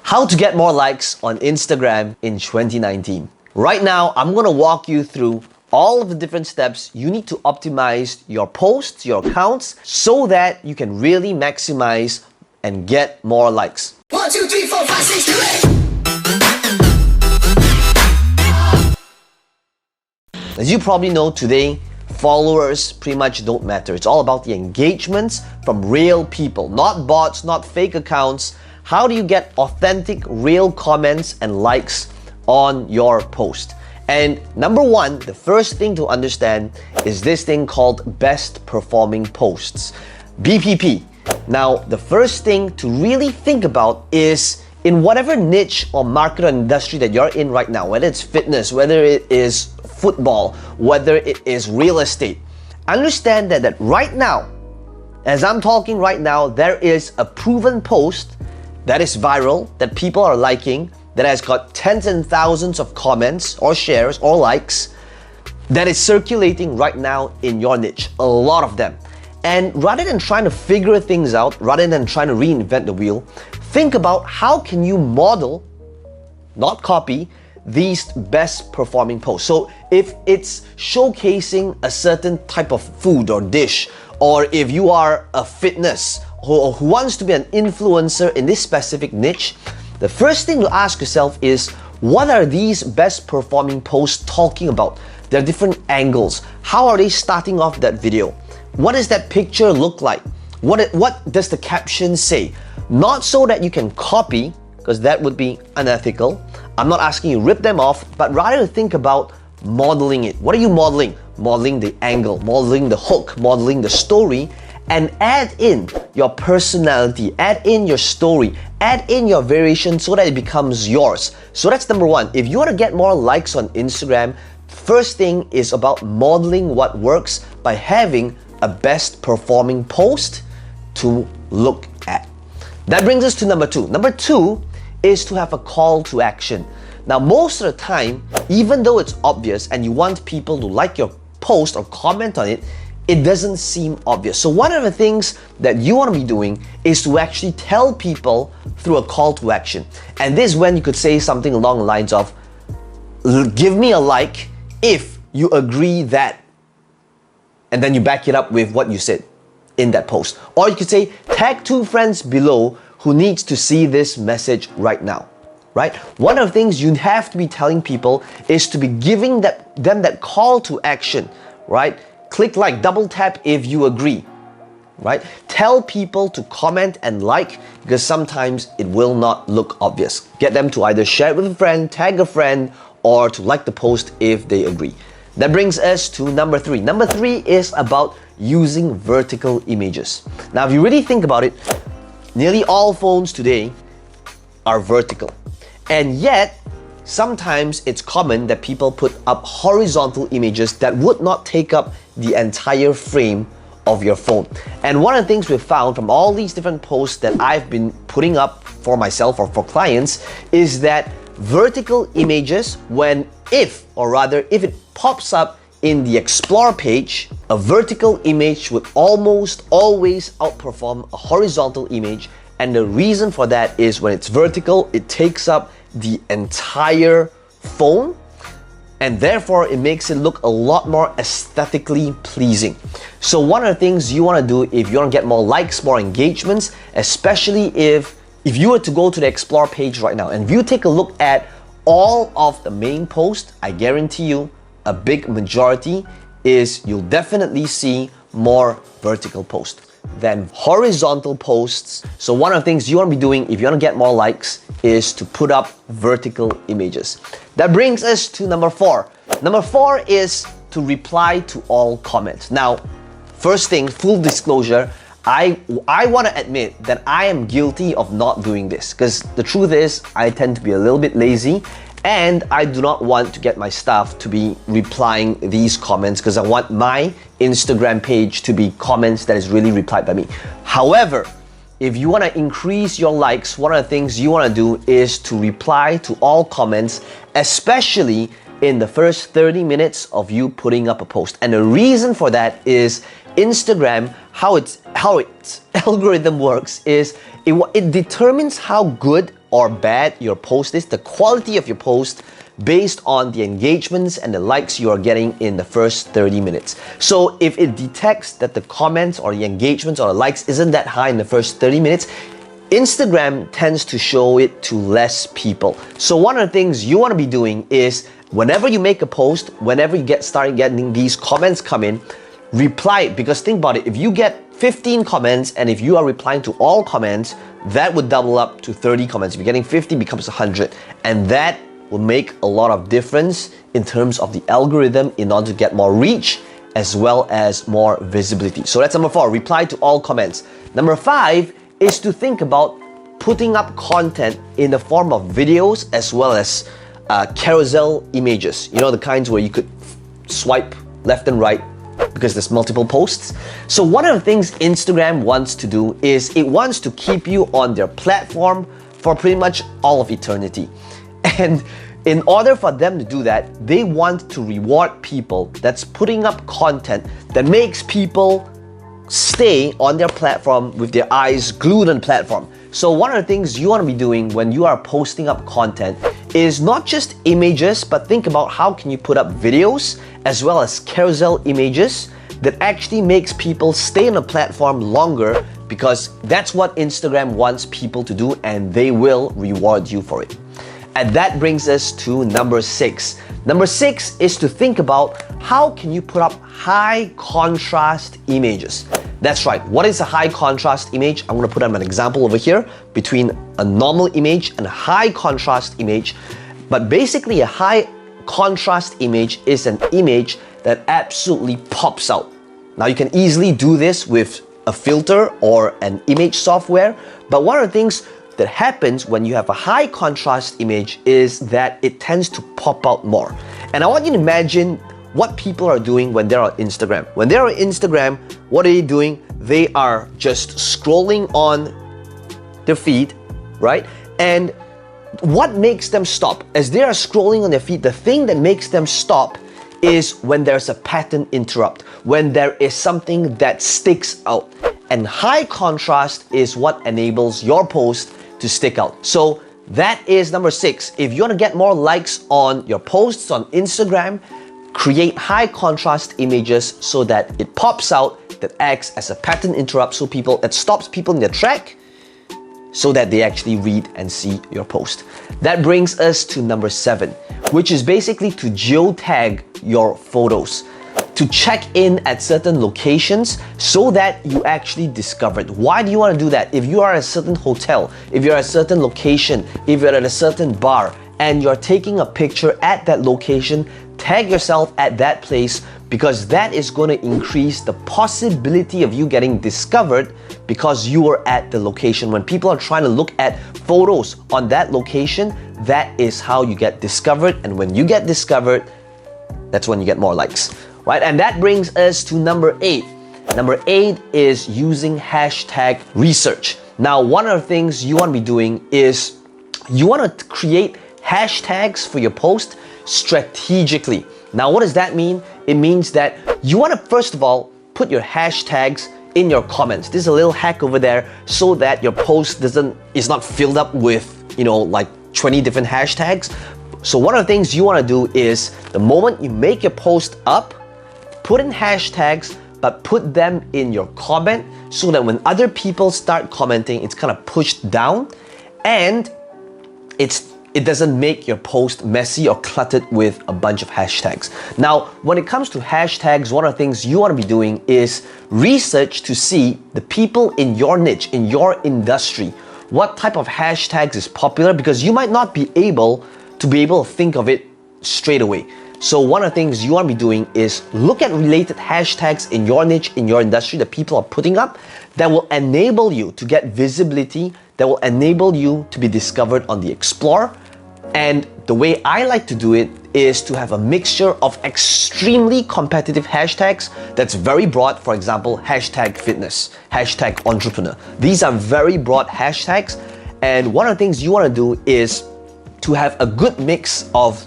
How to get more likes on Instagram in 2019. Right now, I'm gonna walk you through all of the different steps you need to optimize your posts, your accounts, so that you can really maximize and get more likes. 1, 2, 3, 4, 5, 6, 7, 8. As you probably know, today, followers pretty much don't matter. It's all about the engagements from real people, not bots, not fake accounts. How do you get authentic, real comments and likes on your post? And number one, the first thing to understand is this thing called best performing posts, BPP. Now, the first thing to really think about is in whatever niche or market or industry that you're in right now, whether it's fitness, whether it is football, whether it is real estate, understand that right now, as I'm talking right now, there is a proven post that is viral, that people are liking, that has got tens and thousands of comments or shares or likes, that is circulating right now in your niche, a lot of them. And rather than trying to figure things out, rather than trying to reinvent the wheel, think about how can you model, not copy, these best performing posts. So if it's showcasing a certain type of food or dish, or if you are a fitness who wants to be an influencer in this specific niche, the first thing to ask yourself is, what are these best performing posts talking about? Their different angles. How are they starting off that video? What does that picture look like? What does the caption say? Not so that you can copy, because that would be unethical. I'm not asking you to rip them off, but rather to think about modeling it. What are you modeling? Modeling the angle, modeling the hook, modeling the story, and add in your personality, add in your story, add in your variation so that it becomes yours. So that's number one. If you want to get more likes on Instagram, first thing is about modeling what works by having a best performing post to look at. That brings us to number two. Number two is to have a call to action. Now, most of the time, even though it's obvious and you want people to like your post or comment on it, it doesn't seem obvious. So one of the things that you want to be doing is to actually tell people through a call to action. And this is when you could say something along the lines of, give me a like if you agree that, and then you back it up with what you said in that post. Or you could say, tag 2 friends below who needs to see this message right now, right? One of the things you have to be telling people is to be giving them that call to action, right? Click like, double tap if you agree, right? Tell people to comment and like, because sometimes it will not look obvious. Get them to either share it with a friend, tag a friend, or to like the post if they agree. That brings us to number three. Number three is about using vertical images. Now, if you really think about it, nearly all phones today are vertical. And yet, sometimes it's common that people put up horizontal images that would not take up the entire frame of your phone. And one of the things we've found from all these different posts that I've been putting up for myself or for clients is that vertical images, if it pops up in the Explore page, a vertical image would almost always outperform a horizontal image. And the reason for that is when it's vertical, it takes up the entire phone, and therefore it makes it look a lot more aesthetically pleasing. So one of the things you want to do if you want to get more likes, more engagements, especially if you were to go to the Explore page right now and if you take a look at all of the main posts, I guarantee you a big majority is you'll definitely see more vertical posts than horizontal posts. So one of the things you want to be doing if you want to get more likes is to put up vertical images. That brings us to number four. Number four is to reply to all comments. Now, first thing, full disclosure, I want to admit that I am guilty of not doing this, because the truth is I tend to be a little bit lazy and I do not want to get my staff to be replying these comments, because I want my Instagram page to be comments that is really replied by me. However, if you want to increase your likes, one of the things you want to do is to reply to all comments, especially in the first 30 minutes of you putting up a post. And the reason for that is Instagram, how its algorithm works is it determines how good or bad your post is, the quality of your post, based on the engagements and the likes you are getting in the first 30 minutes. So if it detects that the comments or the engagements or the likes isn't that high in the first 30 minutes, Instagram tends to show it to less people. So one of the things you want to be doing is whenever you make a post, whenever you start getting these comments come in, reply. Because think about it, if you get 15 comments and if you are replying to all comments, that would double up to 30 comments. If you're getting 50, it becomes 100. And that will make a lot of difference in terms of the algorithm in order to get more reach as well as more visibility. So that's number 4, reply to all comments. Number 5 is to think about putting up content in the form of videos as well as carousel images. You know, the kinds where you could swipe left and right because there's multiple posts. So one of the things Instagram wants to do is it wants to keep you on their platform for pretty much all of eternity. And in order for them to do that, they want to reward people that's putting up content that makes people stay on their platform with their eyes glued on the platform. So one of the things you want to be doing when you are posting up content is not just images, but think about how can you put up videos as well as carousel images that actually makes people stay on a platform longer, because that's what Instagram wants people to do and they will reward you for it. And that brings us to number 6. Number 6 is to think about how can you put up high contrast images. That's right. What is a high contrast image? I'm going to put up an example over here between a normal image and a high contrast image. But basically a high contrast image is an image that absolutely pops out. Now you can easily do this with a filter or an image software, but one of the things that happens when you have a high contrast image is that it tends to pop out more. And I want you to imagine what people are doing when they're on Instagram. When they're on Instagram, what are they doing? They are just scrolling on their feed, right? And what makes them stop? As they are scrolling on their feed, the thing that makes them stop is when there's a pattern interrupt, when there is something that sticks out. And high contrast is what enables your post to stick out. So that is number 6. If you want to get more likes on your posts on Instagram, create high contrast images so that it pops out, that acts as a pattern interrupt, so that stops people in their track so that they actually read and see your post. That brings us to number 7, which is basically to geotag your photos, to check in at certain locations so that you actually discover it. Why do you want to do that? If you are at a certain hotel, if you're at a certain location, if you're at a certain bar, and you're taking a picture at that location, tag yourself at that place, because that is going to increase the possibility of you getting discovered because you were at the location. When people are trying to look at photos on that location, that is how you get discovered. And when you get discovered, that's when you get more likes, right? And that brings us to number 8. Number 8 is using hashtag research. Now, one of the things you want to be doing is you want to create hashtags for your post strategically. Now, what does that mean? It means that you want to, first of all, put your hashtags in your comments. This is a little hack over there so that your post is not filled up with, like 20 different hashtags. So one of the things you want to do is the moment you make your post up, put in hashtags, but put them in your comment so that when other people start commenting, it's kind of pushed down and it doesn't make your post messy or cluttered with a bunch of hashtags. Now, when it comes to hashtags, one of the things you want to be doing is research to see the people in your niche, in your industry, what type of hashtags is popular, because you might not be able to think of it straight away. So one of the things you want to be doing is look at related hashtags in your niche, in your industry that people are putting up that will enable you to get visibility, that will enable you to be discovered on the Explore. And the way I like to do it is to have a mixture of extremely competitive hashtags that's very broad. For example, hashtag fitness, hashtag entrepreneur. These are very broad hashtags. And one of the things you want to do is to have a good mix of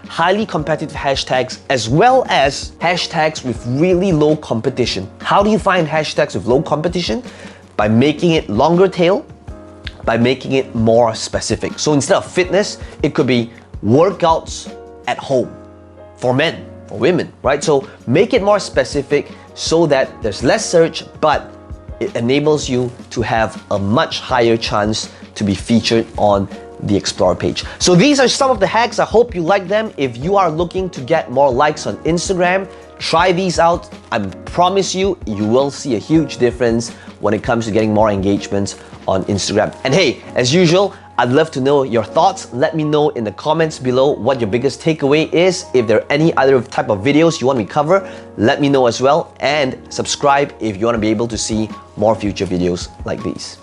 highly competitive hashtags as well as hashtags with really low competition. How do you find hashtags with low competition? By making it longer tail, by making it more specific. So instead of fitness, it could be workouts at home for men, for women, right? So make it more specific so that there's less search, but it enables you to have a much higher chance to be featured on the Explore page. So these are some of the hacks. I hope you like them. If you are looking to get more likes on Instagram, try these out. I promise you, you will see a huge difference when it comes to getting more engagements on Instagram. And hey, as usual, I'd love to know your thoughts. Let me know in the comments below what your biggest takeaway is. If there are any other type of videos you want me to cover, let me know as well. And subscribe if you want to be able to see more future videos like these.